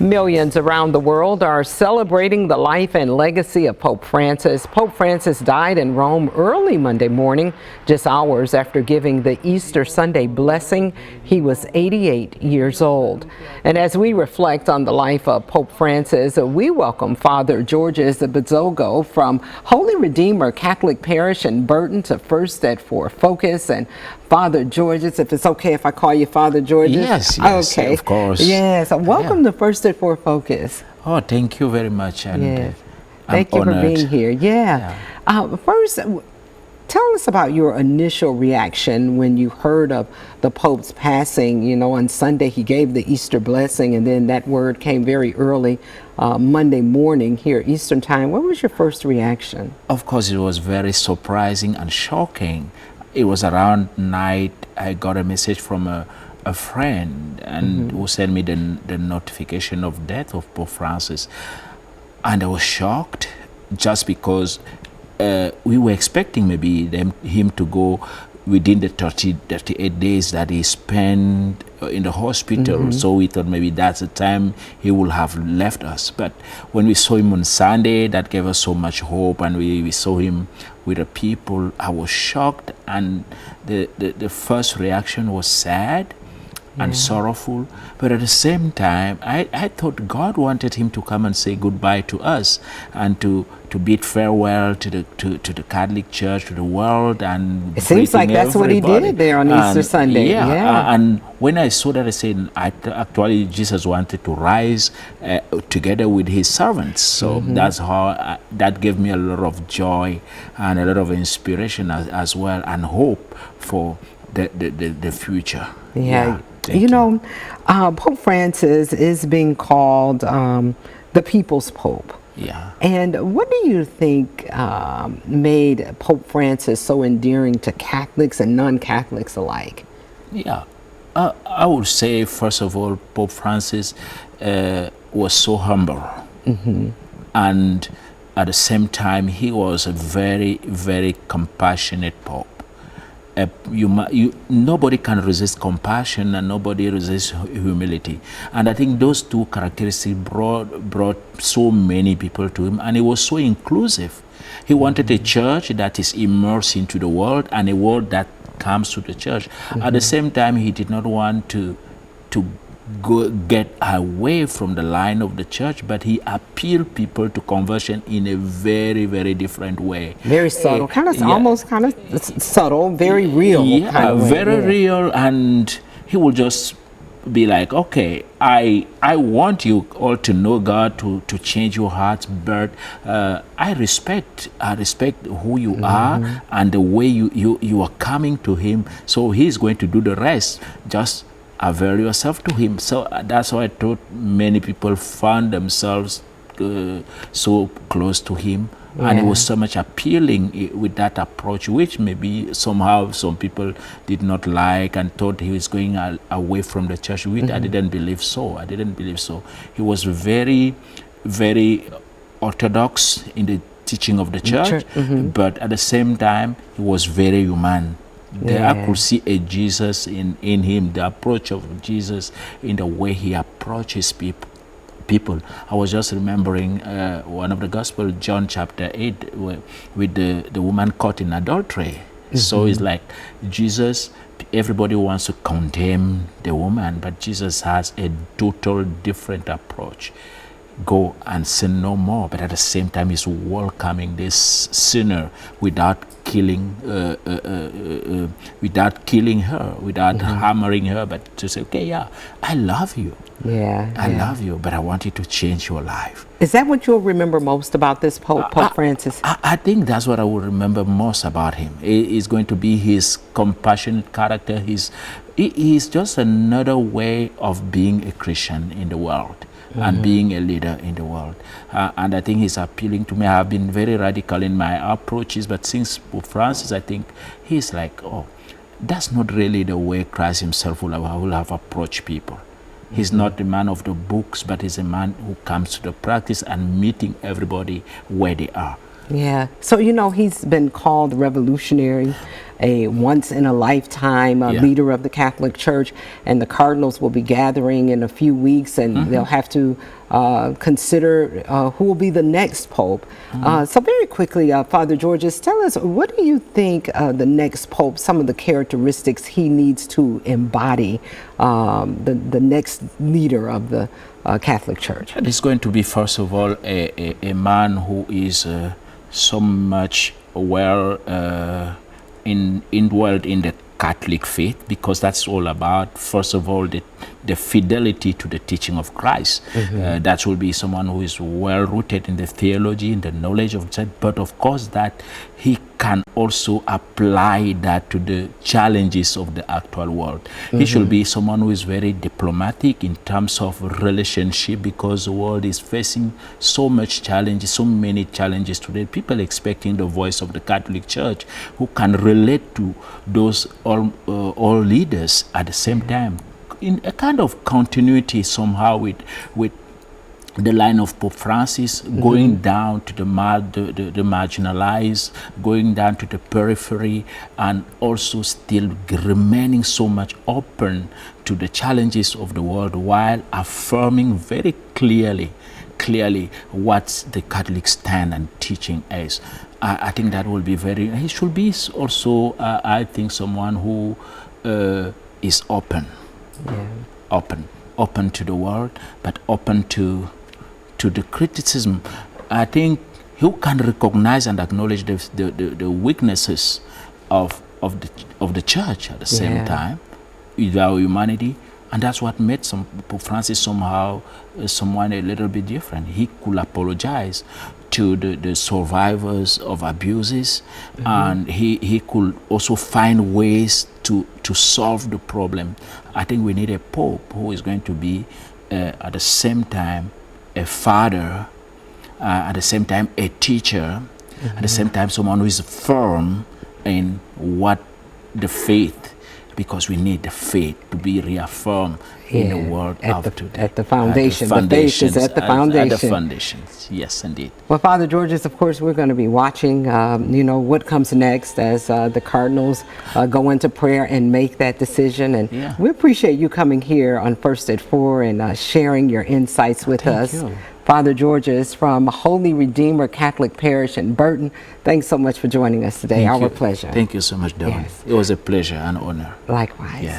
Millions around the world are celebrating the life and legacy of Pope Francis. Pope Francis died in Rome early Monday morning, just hours after giving the Easter Sunday blessing. He was 88 years old. And as we reflect on the life of Pope Francis, we welcome Father Georges Bidzogo from Holy Redeemer Catholic Parish in Burton to First at 4 Focus. And Father Georges, if it's okay if I call you Father Georges? Yes, okay. Of course. Yes, welcome to First at 4 Focus. Oh, thank you very much. And yes. Thank you for being here. First, tell us about your initial reaction when you heard of the Pope's passing. You know, on Sunday he gave the Easter blessing, and then that word came very early Monday morning here Eastern time. What was your first reaction? Of course, it was very surprising and shocking. It was around night. I got a message from a friend and who sent me the notification of death of Pope Francis, and I was shocked just because we were expecting maybe him to go within the 38 days that he spent in the hospital. So we thought maybe that's the time he will have left us. But when we saw him on Sunday, that gave us so much hope, and we saw him with the people. I was shocked, and the first reaction was sad and sorrowful, but at the same time I thought God wanted him to come and say goodbye to us and to bid farewell to the Catholic Church, to the world, and it seems like that's what he did there on Easter Sunday. And when I saw that, I said, actually Jesus wanted to rise together with his servants. So that's how that gave me a lot of joy and a lot of inspiration as well, and hope for the future. You know, Pope Francis is being called the People's Pope. And what do you think made Pope Francis so endearing to Catholics and non-Catholics alike? I would say, first of all, Pope Francis was so humble. And at the same time, he was a very, very compassionate Pope. Nobody can resist compassion, and nobody resists humility, and I think those two characteristics brought so many people to him, and he was so inclusive. He wanted a church that is immersed into the world, and a world that comes to the church. At the same time, he did not want to get away from the line of the church, but he appealed people to conversion in a very, very different way. Very subtle, almost kind of subtle, very real. Very real, and he will just be like, okay, I want you all to know God, to change your hearts, but I respect who you are and the way you are coming to him, so he's going to do the rest. Just avail yourself to him. So that's why I thought many people found themselves so close to him, and it was so much appealing with that approach, which maybe somehow some people did not like and thought he was going away from the church. I didn't believe so. He was very, very orthodox in the teaching of the church, but at the same time he was very human. I could see a Jesus in him, the approach of Jesus in the way he approaches people. I was just remembering one of the Gospel, John chapter 8, with the woman caught in adultery. So it's like Jesus, everybody wants to condemn the woman, but Jesus has a total different approach. Go and sin no more, but at the same time he's welcoming this sinner without killing her, without hammering her, but to say, okay, I love you. I love you, but I want you to change your life. Is that what you'll remember most about this Pope Francis? I think that's what I will remember most about him. It's going to be his compassionate character. He's just another way of being a Christian in the world. And being a leader in the world. And I think he's appealing to me. I have been very radical in my approaches, but since Pope Francis, I think he's like, oh, that's not really the way Christ himself will have approached people. He's not a man of the books, but he's a man who comes to the practice and meeting everybody where they are. So, you know, he's been called revolutionary. a once-in-a-lifetime leader of the Catholic Church, and the cardinals will be gathering in a few weeks, and they'll have to consider who will be the next pope. So very quickly, Father Georges, tell us, what do you think the next pope, some of the characteristics he needs to embody, the next leader of the Catholic Church? It's going to be, first of all, a man who is so much well indwelled in the Catholic faith, because that's all about, first of all, the fidelity to the teaching of Christ. That will be someone who is well rooted in the theology, in the knowledge of God, but of course that he can also apply that to the challenges of the actual world. He should be someone who is very diplomatic in terms of relationship, because the world is facing so much challenges, so many challenges today. People expecting the voice of the Catholic Church, who can relate to those all leaders at the same time, in a kind of continuity somehow with the line of Pope Francis, going down to the marginalized, going down to the periphery, and also still remaining so much open to the challenges of the world, while affirming very clearly what the Catholic stand and teaching is. I think that will be he should be also, I think, someone who is open to the world, but open to the criticism. I think who can recognize and acknowledge the weaknesses of the church at the same time, with our humanity. And that's what made Pope Francis somehow someone a little bit different. He could apologize to the survivors of abuses, and he could also find ways to solve the problem. I think we need a pope who is going to be at the same time a father, at the same time a teacher, at the same time someone who is firm in what the faith, because we need the faith to be reaffirmed in the world at the foundation. The faith is at the foundation. At the foundations, yes, indeed. Well, Father Georges, of course, we're going to be watching, what comes next as the cardinals go into prayer and make that decision. And we appreciate you coming here on First at 4 and sharing your insights with us. Thank you. Father Georges from Holy Redeemer Catholic Parish in Burton, thanks so much for joining us today. Our pleasure. Thank you so much, Dawn. Yes. It was a pleasure and honor. Likewise. Yeah.